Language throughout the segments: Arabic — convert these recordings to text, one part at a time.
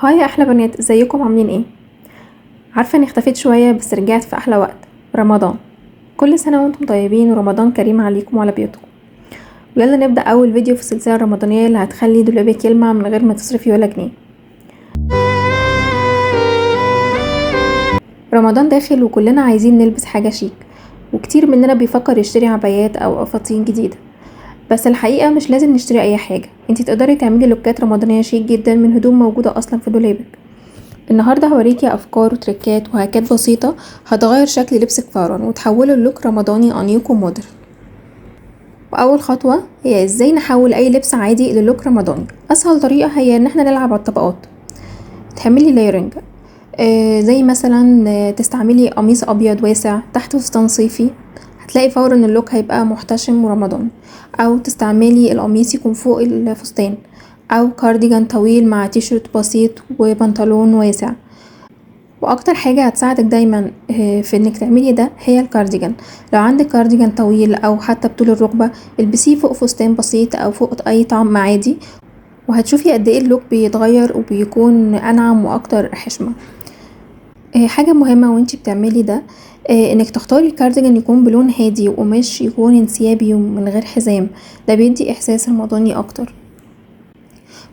هاي يا احلى بنات، ازيكم عاملين ايه؟ عارفه اني اختفيت شويه بس رجعت في احلى وقت. رمضان. كل سنه وانتم طيبين ورمضان كريم عليكم وعلى بيوتكم. ويلا نبدا اول فيديو في السلسله الرمضانيه اللي هتخلي دولابك يلمع من غير ما تصرفي ولا جنيه. رمضان داخل وكلنا عايزين نلبس حاجه شيك، وكتير مننا بيفكر يشتري عبايات او فساتين جديده. بس الحقيقه مش لازم نشتري اي حاجه، انتي تقدري تعملي لوكات رمضانيه شيك جدا من هدوم موجوده اصلا في دولابك. النهارده هوريكي افكار وتريكات وهاكات بسيطه هتغير شكل لبسك فورا وتحوله للوك رمضاني انيق ومودرن. واول خطوه هي ازاي نحول اي لبس عادي للوك رمضاني. اسهل طريقه هي ان احنا نلعب على الطبقات، تعملي لايرنج. زي مثلا تستعملي قميص ابيض واسع تحت فستان صيفي، هتلاقي فورا ان اللوك هيبقى محتشم ورمضاني. او تستعملي القميص يكون فوق الفستان، او كارديجان طويل مع تيشيرت بسيط وبنطلون واسع. واكتر حاجة هتساعدك دايما في انك تعملي ده هي الكارديجان. لو عندك كارديجان طويل او حتى بطول الركبة، البسيه فوق فستان بسيط او فوق اي طقم عادي، وهتشوفي قد ايه اللوك بيتغير وبيكون انعم واكتر حشمة. حاجة مهمة وانتي بتعملي ده، انك تختاري الكارديجان يكون بلون هادي وقماش يكون انسيابي ومن غير حزام، ده بيدي احساس رمضاني اكتر.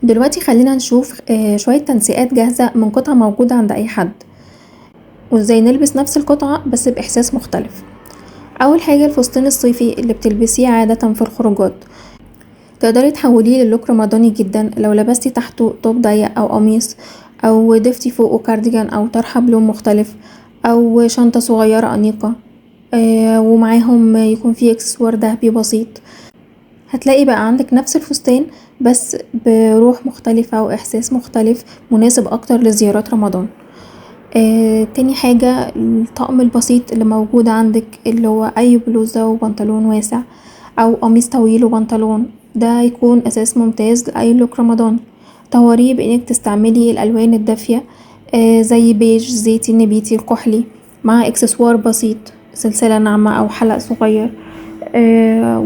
دلوقتي خلينا نشوف شوية تنسيقات جاهزة من قطع موجودة عند اي حد، وازاي نلبس نفس القطعة بس باحساس مختلف. اول حاجة الفستان الصيفي اللي بتلبسيه عادة في الخروجات، تقدري تحوليه للوك رمضاني جدا لو لبستي تحته توب ضيق او قميص، او ضفتي فوقه كارديجان او طرحة بلون مختلف، او شنطة صغيرة انيقة ومعاهم يكون فيه اكسسوار دهبي بسيط. هتلاقي بقى عندك نفس الفستان بس بروح مختلفة واحساس مختلف مناسب اكتر لزيارات رمضان. تاني حاجة الطقم البسيط اللي موجود عندك، اللي هو اي بلوزة وبنطلون واسع او قميص طويل وبنطلون، ده هيكون اساس ممتاز لاي لوك رمضاني. طوريه بانك تستعملي الالوان الدافية، زي بيج، زيتي، نبيتي، الكحلي، مع اكسسوار بسيط، سلسلة ناعمة او حلق صغير،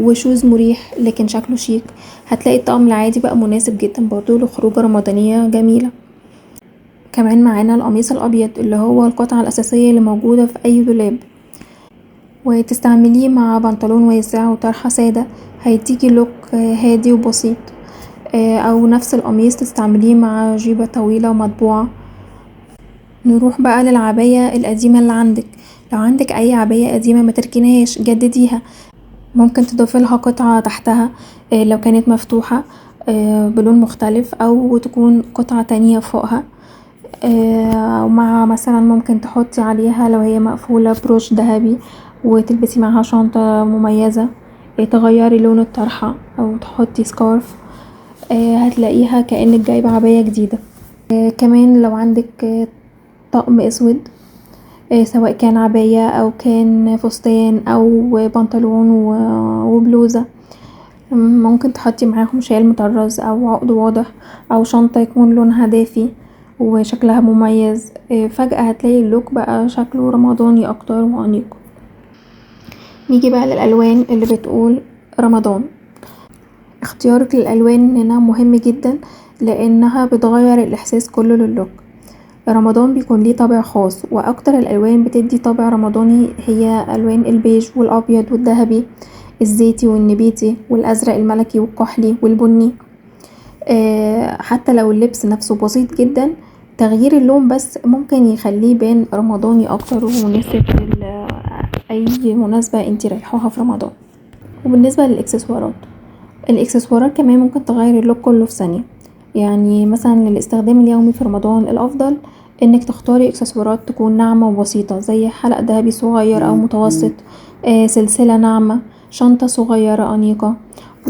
وشوز مريح لكن شكله شيك. هتلاقي الطقم العادي بقى مناسب جدا برضو لخروجة رمضانية جميلة. كمان معانا القميص الابيض اللي هو القطعة الاساسية اللي موجودة في اي دولاب، وتستعمليه مع بنطلون واسع وطرحة سادة، هيديكي لوك هادي وبسيط. او نفس القميص تستعمليه مع جيبة طويلة ومطبوعة. نروح بقى للعباية القديمة اللي عندك. لو عندك اي عباية قديمة ما تركنهاش، جدديها. ممكن تضيفي لها قطعة تحتها لو كانت مفتوحة بلون مختلف، او تكون قطعة تانية فوقها. ومع مثلا ممكن تحطي عليها لو هي مقفولة بروش ذهبي، وتلبسي معاها شنطة مميزة، تغيري لون الطرحة او تحطي سكارف، هتلاقيها كأنك جايبة عباية جديدة. كمان لو عندك طقم اسود، سواء كان عباية او كان فستان او بنطلون وبلوزة، ممكن تحطي معاهم شال مطرز او عقد واضح، او شنطة يكون لونها دافي وشكلها مميز. فجأة هتلاقي اللوك بقى شكله رمضاني اكتر وانيق. نيجي بقى للالوان اللي بتقول رمضان. اختيارك للالوان هنا مهم جدا، لانها بتغير الاحساس كله للوك. رمضان بيكون ليه طابع خاص، واكتر الالوان بتدي طابع رمضاني هي الوان البيج والابيض والذهبي، الزيتي والنبيتي والازرق الملكي والكحلي والبني. حتى لو اللبس نفسه بسيط جدا، تغيير اللون بس ممكن يخليه يبان رمضاني اكتر ومناسب اي مناسبة انتي رايحاها في رمضان. وبالنسبة للاكسسوارات، الاكسسوارات كمان ممكن تغير اللوك كله في ثانية. يعني مثلا للاستخدام اليومي في رمضان الافضل انك تختاري اكسسوارات تكون ناعمة وبسيطة، زي حلق دهبي صغير او متوسط، سلسلة ناعمة، شنطة صغيرة انيقة.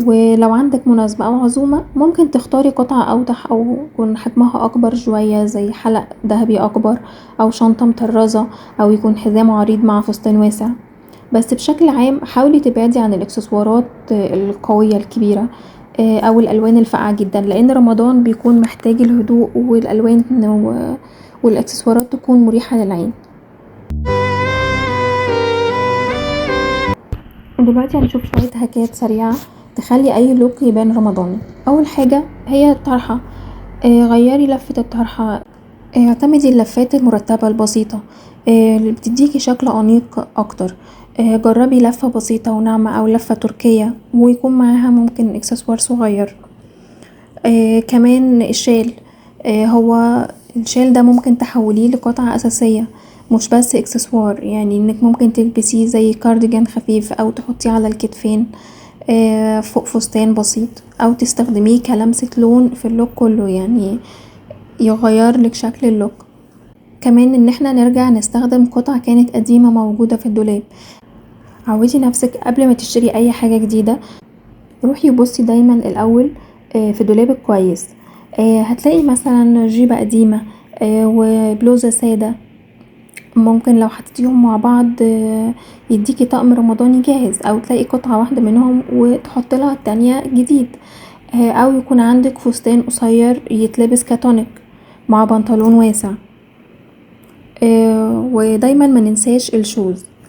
ولو عندك مناسبة او عزومة، ممكن تختاري قطعة اوضح او يكون حجمها اكبر شوية، زي حلق دهبي اكبر، او شنطة مطرزة، او يكون حزام عريض مع فستان واسع. بس بشكل عام حاولي تبعدي عن الاكسسوارات القوية الكبيرة، او الالوان الفاقعة جدا، لان رمضان بيكون محتاج الهدوء والالوان والاكسسوارات تكون مريحة للعين. دلوقتي هنشوف شوية هاكات سريعة تخلي اي لوك يبان رمضاني. اول حاجة هي الطرحة. غيري لفة الطرحة، اعتمدي اللفات المرتبة البسيطة اللي بتديكي شكل أنيق أكتر. جربي لفة بسيطة وناعمة أو لفة تركية ويكون معاها ممكن اكسسوار صغير. كمان الشال، هو الشال ده ممكن تحوليه لقطعة أساسية مش بس اكسسوار، يعني انك ممكن تلبسيه زي كارديجان خفيف او تحطيه على الكتفين فوق فستان بسيط، او تستخدميه كلمسة لون في اللوك كله، يعني يغيرلك شكل اللوك. كمان ان احنا نرجع نستخدم قطع كانت قديمة موجودة في الدولاب. عودي نفسك قبل ما تشتري اي حاجة جديدة روحي بصي دايما الاول في دولابك كويس. هتلاقي مثلا جيبة قديمة وبلوزة سادة، ممكن لو حطيتيهم مع بعض يديكي طقم رمضاني جاهز، او تلاقي قطعة واحدة منهم وتحطلها التانية جديد. او يكون عندك فستان قصير يتلبس كتونيك مع بنطلون واسع. ودايما ما ننساش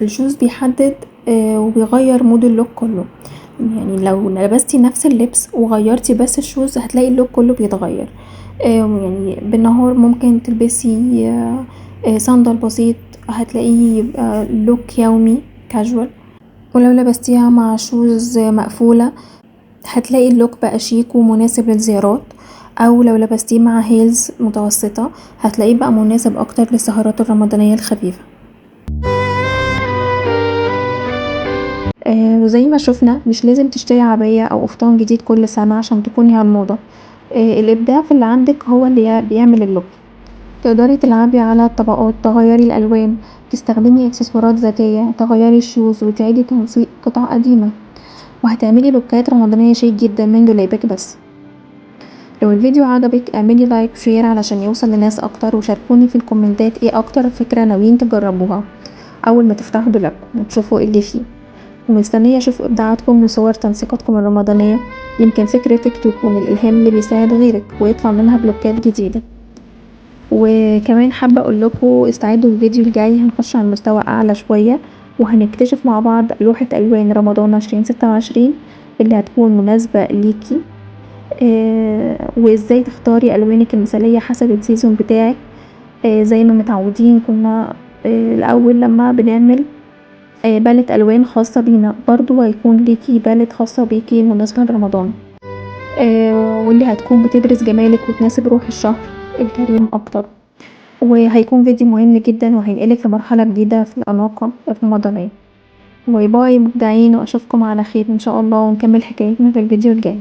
الشوز بيحدد وبيغير مود اللوك كله، يعني لو لبستي نفس اللبس وغيرتي بس الشوز هتلاقي اللوك كله بيتغير. يعني بالنهار ممكن تلبسي صندل بسيط هتلاقيه يبقى لوك يومي كاجوال، ولو لبستيها مع شوز مقفولة هتلاقي اللوك بقى شيك ومناسب للزيارات، او لو لبستيه مع هيلز متوسطة هتلاقيه بقى مناسب اكتر للسهرات الرمضانية الخفيفة. وزي ما شوفنا مش لازم تشتري عباية او قفطان جديد كل سنة عشان تكوني على الموضة. الابداع في اللي عندك هو اللي بيعمل اللوك. تقدري تلعبي على الطبقات، تغيري الالوان، تستخدمي اكسسوارات ذكية، تغيري الشوز وتعيدي تنسيق قطع قديمة، وهتعملي لوكات رمضانية شيك جدا من دولابك بس. لو الفيديو عجبك اعملي لايك وشير علشان يوصل لناس اكتر، وشاركوني في الكومنتات ايه اكتر فكرة ناويين تجربوها اول ما تفتحوا دولابكم وتشوفوا ايه اللي فيه. ومستنية اشوف ابداعاتكم وصور تنسيقاتكم الرمضانية، يمكن فكرتك تكون الالهام اللي بيساعد غيرك ويطلع منها بلوكات جديدة. وكمان حابة اقولكوا استعدوا الفيديو الجاي هنخش على مستوى اعلى شوية، وهنكتشف مع بعض لوحة الوان رمضان 2026 اللي هتكون مناسبة ليكي، وازاي تختاري الوانك المثالية حسب السيزون بتاعك. زي ما متعودين كنا الاول لما بنعمل بالت الوان خاصة بينا، برضو هيكون ليكي بالت خاصة بيكي مناسبة لرمضان، واللي هتكون بتبرز جمالك وتناسب روح الشهر الكريم اكتر. وهيكون فيديو مهم جدا وهينقلك لمرحلة جديدة في الأناقة الرمضانية. باي باي مبدعين، واشوفكم على خير ان شاء الله، ونكمل حكايتنا في الفيديو الجاي.